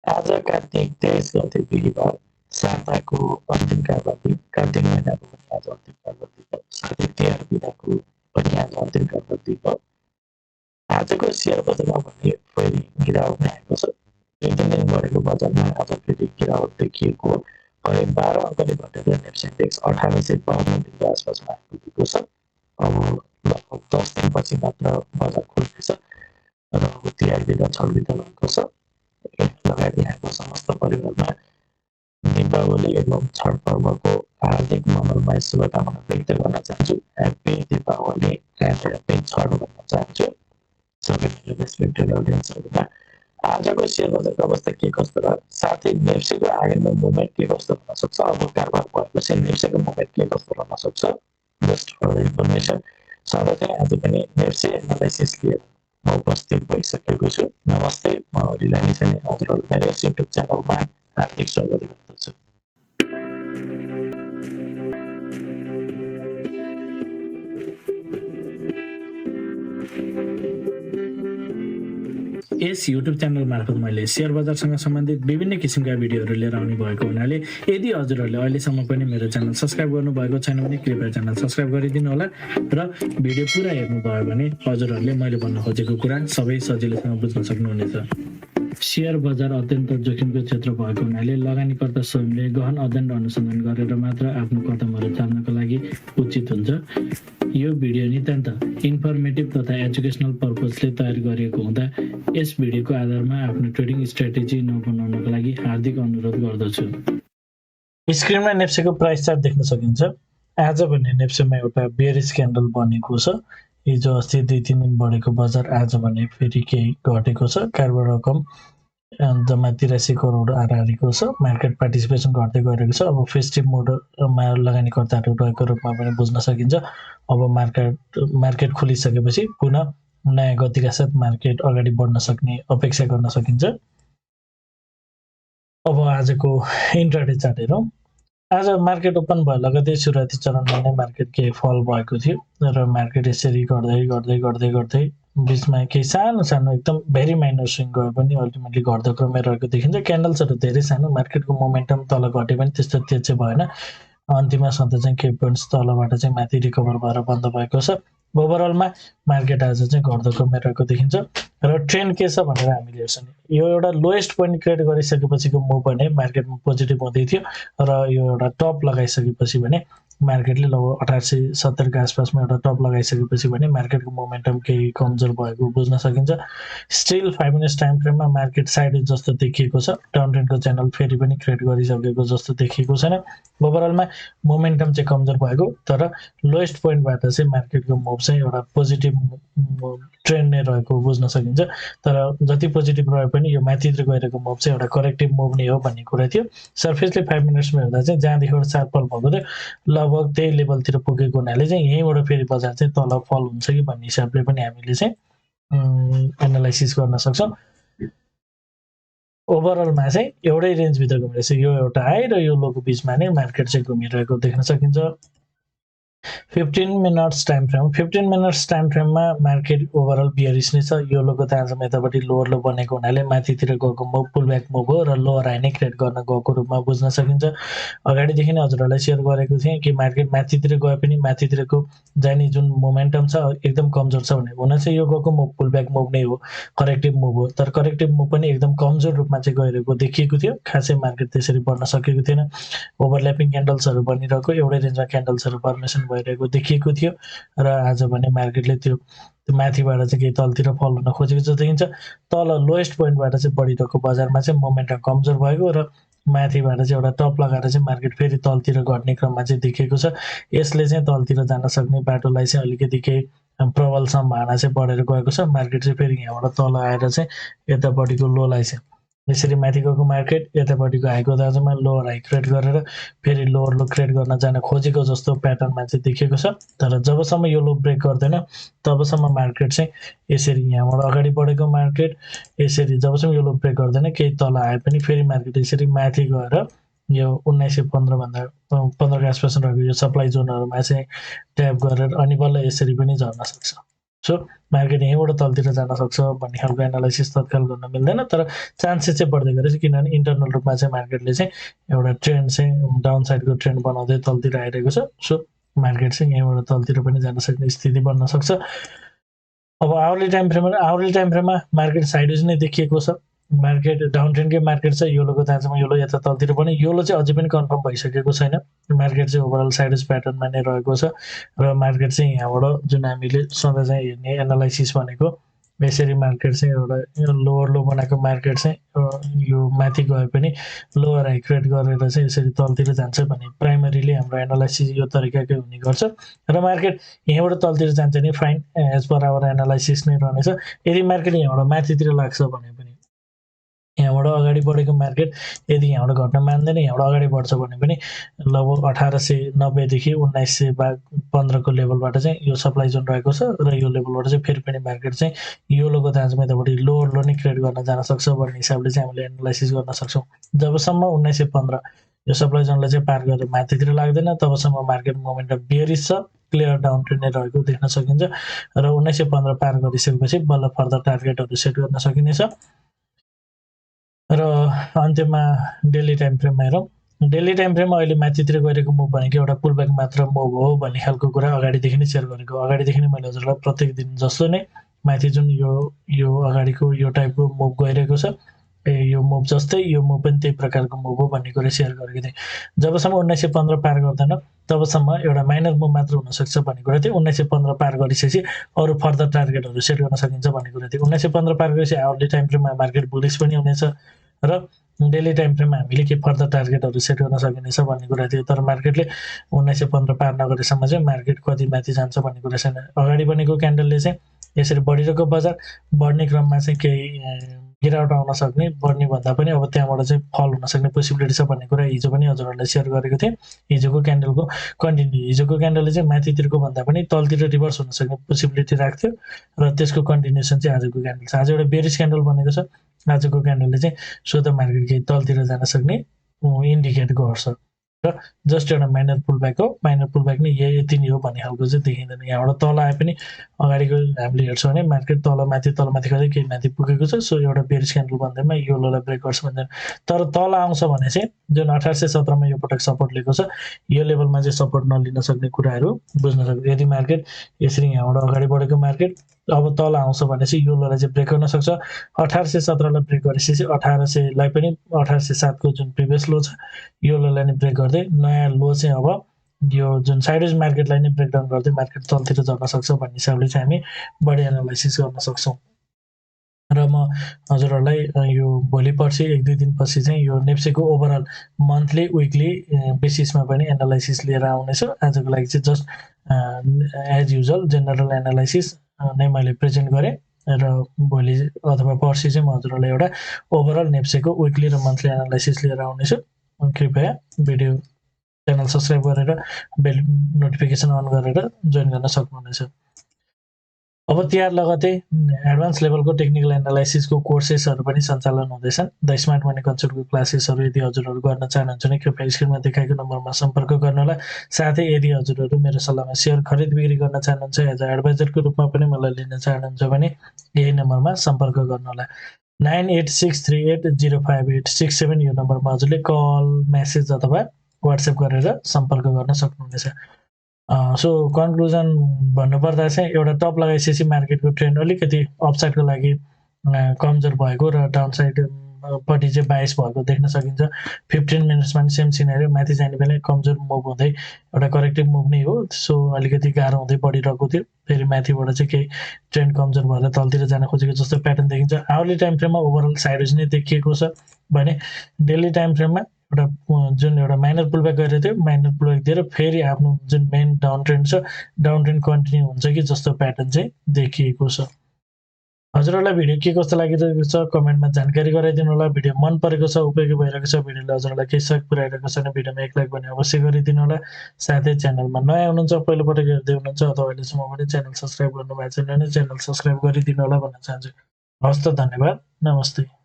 आज कार्तिक 23 गते बिहिबार साताको अन्तिम कारोबार दिन कार्तिक महिनाको पनि आज अन्तिम कारोबार दिन साथै तिहार बिदाको पनि आज अन्तिम कारोबार दिन आजको सेयर बजारमा भने फेरि गिरावट आएको छ। 2-3 दिन बढेको बजारमा आज फेरि गिरावट देखिएको करिब 12 अङ्कले घटेर नेप्से इन्डेक्स 1852 दिनको आसपासमा आइपुगेको छ। अब लगभग 10 दिनपछि मात्र बजार खुल्नेछ र अब तिहार बिदा छठ बिदा भएको छ। लगायत यहाँको समस्त परिवारमा दीपावली एवं छठ पर्वको हार्दिक मङ्गलमय शुभकामना व्यक्त गर्न चाहन्छु। Happy Deepawali and happy Chhath भन्न चाहन्छु सबै मेरो रेस्पेक्टेड अडियन्सहरूमा। आजको सेयर बजारको अवस्था के कस्तो रह्यो, साथै नेप्सेको आगामी मुभमेन्ट के कस्तो हुन सक्छ, अब कारोबार भएपछि नेप्सेको मुभमेन्ट के कस्तो रहन सक्छ, जस्ट फर इन्फर्मेसन सबै चाहिँ आज पनि नेप्से एनालाइसिस लिएर म उपस्थित भइसकेको छु। नमस्ते, म लामिछाने हजुरहरू मेरो युट्युब च्यानलमा हार्दिक स्वागत गर्दछु। यस युट्युब च्यानल मार्फत मैले सेयर बजारसँग सम्बन्धित विभिन्न किसिमका भिडियोहरू लिएर आउने भएको हुनाले यदि हजुरहरूले अहिलेसम्म पनि मेरो च्यानल सब्स्क्राइब गर्नुभएको छैन भने कृपया च्यानल सब्स्क्राइब गरिदिनु होला र भिडियो पुरा हेर्नुभयो भने हजुरहरूले मैले भन्न खोजेको कुरा सबै सजिलैसँग बुझ्न सक्नुहुनेछ। सेयर बजार अत्यन्त जोखिमको क्षेत्र भएको हुनाले लगानीकर्ता स्वयंले गहन अध्ययन र अनुसन्धान गरेर मात्र आफ्नो कदमहरू चाल्नको लागि उचित हुन्छ। यो भिडियो नितान्त इन्फर्मेटिभ तथा एजुकेसनल पर्पजले तयार गरिएको हुँदा यस भिडियोको आधारमा आफ्नो ट्रेडिङ स्ट्र्याटेजी नबनाउनको लागि हार्दिक अनुरोध गर्दछु। स्क्रिनमा नेप्सेको प्राइस चार्ट देख्न सकिन्छ। आज भने नेप्सेमा एउटा बेयरिश क्यान्डल बनेको छ। हिजो अस्ति 2-3 दिन बढेको बजार आज भने फेरि केही घटेको छ। कारोबार रकम जम्मा 83 करोड आरारीको छ। मार्केट पार्टिसिपेसन घट्दै गइरहेको छ। अब फेस्टिभ मोडमा लगानीकर्ताहरू रहेको रूपमा पनि बुझ्न सकिन्छ। अब मार्केट खुलिसकेपछि पुनः नयाँ गतिका साथ मार्केट अगाडि बढ्न सक्ने अपेक्षा गर्न सकिन्छ। अब आजको इन्ट्राडे चार्ट हेरौँ। आज मार्केट ओपन भयो लगतै सुरुवाती चरणमा नै मार्केट केही फल भएको थियो र मार्केट यसरी गर्दै बिचमा केही सानो एकदम भेरी माइनर स्विङ गयो पनि अल्टिमेटली घट्दो क्रममा रहेको देखिन्छ। क्यान्डल्सहरू धेरै सानो, मार्केटको मोमेन्टम तल घटे पनि त्यस्तो तेज चाहिँ भएन। अन्तिममा सधैँ चाहिँ केही पोइन्ट्स तलबाट चाहिँ माथि रिकभर भएर बन्द भएको छ। ओभरअलमा मार्केट आज चाहिँ घट्दो क्रममा रहेको देखिन्छ र ट्रेन्ड के छ भनेर हामीले हेर्छौँ। यो एउटा लोएस्ट पोइन्ट क्रिएट गरिसकेपछिको मुभ भने मार्केटमा पोजिटिभ हुँदै थियो र यो एउटा टप लगाइसकेपछि भने मार्केटले लगभग 1870 को आसपासमा एउटा टप लगाइसकेपछि भने मार्केटको मोमेन्टम केही कमजोर भएको बुझ्न सकिन्छ। स्टिल 5 मिनट्स टाइम फ्रेममा मार्केट साइड जस्तो देखिएको छ। डाउन ट्रेन्डको च्यानल फेरि पनि क्रिएट गरिसकेको जस्तो देखिएको छैन। ओभरअलमा मोमेन्टम चाहिँ कमजोर भएको, तर लोएस्ट पोइन्टबाट चाहिँ मार्केटको मुभ चाहिँ एउटा पोजिटिभ ट्रेन्ड नै रहेको बुझ्न सकिन्छ। तर जति पोजिटिभ रहे पनि यो माथितिर गइरहेको मुभ चाहिँ एउटा करेक्टिभ मुभ नै हो भन्ने कुरा थियो। सर्फेसले 5 मिनट्समा हेर्दा चाहिँ जहाँदेखि एउटा सार्प फल भएको थियो लगभग त्यही लेभलतिर पुगेको हुनाले चाहिँ यहीँबाट फेरि बजार चाहिँ तल फल हुन्छ कि भन्ने हिसाबले पनि हामीले चाहिँ एनालाइसिस गर्न सक्छौँ। ओभरअलमा चाहिँ एउटै रेन्जभित्र घुमिरहेछ। यो एउटा हाई र यो लोको बिचमा नै मार्केट चाहिँ घुमिरहेको देख्न सकिन्छ। 15 मिनट्स टाइम फ्रेममा मार्केट ओभरअल बियरिश नै छ। यो लोको त आज यतापट्टि लोवर लो बनेको हुनाले माथितिर गएको मुभ पुलब्याक मुभ हो र लोवर हाई नै क्रिएट गर्न गएको रूपमा बुझ्न सकिन्छ। अगाडिदेखि नै हजुरहरूलाई सेयर गरेको थिएँ कि मार्केट माथितिर गए पनि माथितिरको जाने जुन मोमेन्टम छ एकदम कमजोर छ भने हुन चाहिँ यो गएको मुभ पुलब्याक मुभ नै हो, करेक्टिभ मुभ हो। तर करेक्टिभ मुभ पनि एकदम कमजोर रूपमा चाहिँ गइरहेको देखिएको थियो। खासै मार्केट त्यसरी बढ्न सकेको थिएन। ओभरल्यापिङ क्यान्डल्सहरू बनिरहेको, एउटै रेन्जमा क्यान्डल्सहरू फर्मेसन भइरहेको देखिएको थियो र आज भने मार्केटले त्यो माथिबाट चाहिँ केही तलतिर फल हुन खोजेको जस्तो देखिन्छ। तल लोएस्ट पोइन्टबाट चाहिँ बढिरहेको बजारमा चाहिँ मोमेन्टम कमजोर भएको र माथिबाट चाहिँ एउटा टप लगाएर चाहिँ मार्केट फेरि तलतिर घट्ने क्रममा चाहिँ देखिएको छ। यसले चाहिँ तलतिर जान सक्ने बाटोलाई चाहिँ अलिकति केही प्रबल सम्भावना चाहिँ बढेर गएको छ। मार्केट चाहिँ फेरि यहाँबाट तल आएर चाहिँ यतापट्टिको लोलाई चाहिँ यसरी माथि गएको मार्केट यतापट्टिको हाईको दाजुमा लोवर हाई क्रिएट गरेर फेरि लोवर लो क्रिएट गर्न जान खोजेको जस्तो प्याटर्नमा चाहिँ देखिएको छ। तर जबसम्म यो लो ब्रेक गर्दैन तबसम्म मार्केट चाहिँ यसरी यहाँबाट अगाडि बढेको मार्केट यसरी जबसम्म यो लो ब्रेक गर्दैन केही तल आए पनि फेरि मार्केट यसरी माथि गएर यो 1915 भन्दा 15 को आसपास रहेको यो सप्लाई जोनहरूमा चाहिँ ट्याप गरेर अनि बल्ल यसरी पनि झर्न सक्छ। सो मार्केट यहीँबाट तलतिर जान सक्छ भन्ने खालको एनालाइसिस तत्काल गर्न मिल्दैन, तर चान्सेस चाहिँ बढ्दै गएछ, किनभने इन्टरनल रूपमा चाहिँ मार्केटले चाहिँ एउटा ट्रेन्ड चाहिँ डाउन साइडको ट्रेन्ड बनाउँदै तलतिर आइरहेको छ। सो मार्केट चाहिँ यहीँबाट तलतिर पनि जान सक्ने स्थिति बन्न सक्छ। अब आवरली टाइम फ्रेममा मार्केट साइडवेज नै देखिएको छ। मार्केट डाउन ट्रेन्डकै मार्केट छ, योलोको ताँचामा योलो यता तलतिर पनि, योलो चाहिँ अझै पनि कन्फर्म भइसकेको छैन। मार्केट चाहिँ ओभरअल साइडवेज प्याटर्नमा नै रहेको छ र मार्केट चाहिँ यहाँबाट जुन हामीले सधैँ चाहिँ हेर्ने एनालाइसिस भनेको यसरी मार्केट चाहिँ एउटा लोवर लो बनाएको मार्केट चाहिँ यो माथि गए पनि लोवर हाई क्रिएट गरेर चाहिँ यसरी तलतिर जान्छ भने प्राइमरीली हाम्रो एनालाइसिस यो तरिकाकै हुने गर्छ र मार्केट यहाँबाट तलतिर जान्छ भने fine as per our analysis नै रहनेछ। यदि मार्केट यहाँबाट माथितिर लाग्छ भने पनि यहाँबाट अगाडि बढेको मार्केट यदि यहाँबाट घट्न मान्दैन, यहाँबाट अगाडि बढ्छ भने पनि लगभग 1890 देखि 1915 को लेभलबाट चाहिँ यो सप्लाई जोन रहेको छ र यो लेभलबाट चाहिँ फेरि पनि मार्केट चाहिँ यो लोको ताँचामा यतापट्टि लोवर लो नै क्रिएट गर्न जान सक्छ भन्ने हिसाबले चाहिँ हामीले एनालाइसिस गर्न सक्छौँ। जबसम्म 1915 यो सप्लाई जोनलाई चाहिँ पार गरेर माथितिर लाग्दैन तबसम्म मार्केट मोमेन्टम बियरिश छ, क्लियर डाउन ट्रेन्ड नै रहेको देख्न सकिन्छ र 1915 पार गरिसकेपछि बल्ल फर्दर टार्गेटहरू सेट गर्न सकिनेछ। र अन्त्यमा डेली टाइम फ्रेममा हेरौँ। डेली टाइम फ्रेममा अहिले माथितिर गइरहेको मुभ भनेको एउटा पुलब्याक मात्र मुभ हो भन्ने खालको कुरा अगाडिदेखि नै सेयर गरेको। अगाडिदेखि नै मैले हजुरलाई प्रत्येक दिन जस्तो नै माथि जुन यो अगाडिको यो टाइपको मुभ गइरहेको छ, यो मुभ जस्तै यो मुभ पनि त्यही प्रकारको मुभ हो भन्ने कुरा सेयर गरेको थिएँ। जबसम्म 1915 पार गर्दैन तबसम्म एउटा माइनर मुभ मात्र हुनसक्छ भन्ने कुरा थियो। 1915 पार गरिसकेपछि अरू फर्दर टार्गेटहरू सेट गर्न सकिन्छ भन्ने कुरा थियो। 1915 पार गरेपछि आवरली टाइम फ्रेममा मार्केट बुलिस पनि हुनेछ र डेली टाइम फ्रेममा हामीले के फर्दर टार्गेटहरू सेट गर्न सकिनेछ भन्ने कुरा थियो। तर मार्केटले 1915 पार नगरेसम्म चाहिँ मार्केट कति माथि जान्छ भन्ने कुरा छैन। अगाडि बनेको क्यान्डलले चाहिँ यसरी बढिरहेको बजार बढ्ने क्रममा चाहिँ केही गिरावट आउन सक्ने, बढ्ने भन्दा पनि अब त्यहाँबाट चाहिँ फल हुन सक्ने पोसिबिलिटी छ भन्ने कुरा हिजो पनि हजुरहरूलाई सेयर गरेको थिएँ। हिजोको क्यान्डलको कन्टिन्यू, हिजोको क्यान्डलले चाहिँ माथितिरको भन्दा पनि तलतिर रिभर्स हुन सक्ने पोसिबिलिटी राख्थ्यो र त्यसको कन्टिन्युसन चाहिँ आजको क्यान्डल छ। आज एउटा बेरिस क्यान्डल बनेको छ, आजको क्यान्डलले चाहिँ स्वतः मार्केट केही तलतिर जान सक्ने इन्डिकेट गर्छ र जस्ट एउटा माइनर पुलब्याक हो। माइनर पुलब्याक नै यति नै हो भन्ने खालको चाहिँ देखिँदैन। यहाँबाट तल आए पनि अगाडिको हामीले हेर्छौँ भने मार्केट तलमाथि गर्दै केही माथि पुगेको छ। सो एउटा बेरिस क्यान्डल भन्दैमा यो लोलाई ब्रेक गर्छ भन्दैन, तर तल आउँछ भने चाहिँ जुन 1817 मा यो पटक सपोर्ट लिएको छ यो लेभलमा चाहिँ सपोर्ट नलिन सक्ने कुराहरू बुझ्न सक्छ। यदि मार्केट यसरी यहाँबाट अगाडि बढेको मार्केट अब तल आउँछ भने चाहिँ यो लोलाई चाहिँ ब्रेक गर्न सक्छ। 1817 लाई ब्रेक गरेपछि 1800 लाई पनि 1807 को जुन प्रिभियस लो छ यो लोलाई नै ब्रेक गर्दै नयाँ लो चाहिँ अब यो जुन साइडवेज मार्केटलाई नै ब्रेकडाउन गर्दै मार्केट तलतिर झर्न सक्छ भन्ने हिसाबले चाहिँ हामी बढी एनालाइसिस गर्न सक्छौँ। र म हजुरहरूलाई यो भोलि पर्सि 1-2 दिनपछि चाहिँ यो नेप्सेको ओभरअल मन्थली विकली बेसिसमा पनि एनालाइसिस लिएर आउनेछु। आजको लागि चाहिँ just as usual general analysis नै मैले प्रेजेन्ट गरेँ र भोलि अथवा पर्सि चाहिँ म हजुरहरूलाई एउटा ओभरअल नेप्सेको विकली र मन्थली एनालाइसिस लिएर आउनेछु। कृपया भिडियो च्यानल सब्सक्राइब गरेर बेल नोटिफिकेसन अन गरेर जोइन गर्न सक्नुहुनेछ। अब तिहार लगतै एडभान्स लेभलको टेक्निकल एनालाइसिसको कोर्सेसहरू पनि सञ्चालन हुँदैछन्। द स्मार्ट मनी कन्सेप्टको क्लासेसहरू यदि हजुरहरू गर्न चाहनुहुन्छ भने कृपया स्क्रिनमा देखाएको नम्बरमा सम्पर्क गर्नुहोला। साथै यदि हजुरहरू मेरो सल्लाहमा सेयर खरिद बिक्री गर्न चाहनुहुन्छ, एज अ एडभाइजरको रूपमा पनि मलाई लिन चाहनुहुन्छ भने यही नम्बरमा सम्पर्क गर्नुहोला। 9863805867 यो नम्बरमा हजुरले कल, मेसेज अथवा वाट्सएप गरेर सम्पर्क गर्न सक्नुहुनेछ। सो कन्क्लुजन भन्नुपर्दा चाहिँ एउटा टप लगाइसकेपछि मार्केटको ट्रेन्ड अलिकति अपसाइडको लागि कमजोर भएको र डाउनसाइड पट्टि चाहिँ बायस भएको देख्न सकिन्छ। 15 मिनट्समा पनि सेम सिनेरियो, माथि जाने बेला कमजोर मुभ हुँदै एउटा करेक्टिभ मुभ नै हो। सो अलिकति गाह्रो हुँदै बढिरहेको थियो, फेरि माथिबाट चाहिँ केही ट्रेन्ड कमजोर भएर तलतिर जान खोजेको जस्तो प्याटर्न देखिन्छ। आवरली टाइम फ्रेममा ओभरअल साइडवेज नै देखिएको छ भने डेली टाइम फ्रेममा जुन एउटा माइनर पुलब्याक गरेको थियो, माइनर पुलब्याक दिएर फेरि आफ्नो जुन मेन डाउन ट्रेन्ड छ डाउन ट्रेन्ड कन्टिन्यू हुन्छ कि जस्तो प्याटर्न चाहिँ देखिएको छ। हजुरहरूलाई भिडियो के कस्तो लागिरहेको छ कमेन्टमा जानकारी गराइदिनु होला। भिडियो मन परेको छ, उपयोगी भइरहेको छ, भिडियोले हजुरलाई केही सहयोग पुर्याइरहेको छ भने भिडियोमा एक लाइक भने अवश्य गरिदिनु होला। साथै च्यानलमा नयाँ हुनुहुन्छ, पहिलोपटक हेर्दै हुनुहुन्छ अथवा अहिलेसम्म पनि च्यानल सब्सक्राइब गर्नुभएको छैन भने च्यानल सब्सक्राइब गरिदिनु होला भन्न चाहन्छु। हस् त, धन्यवाद, नमस्ते।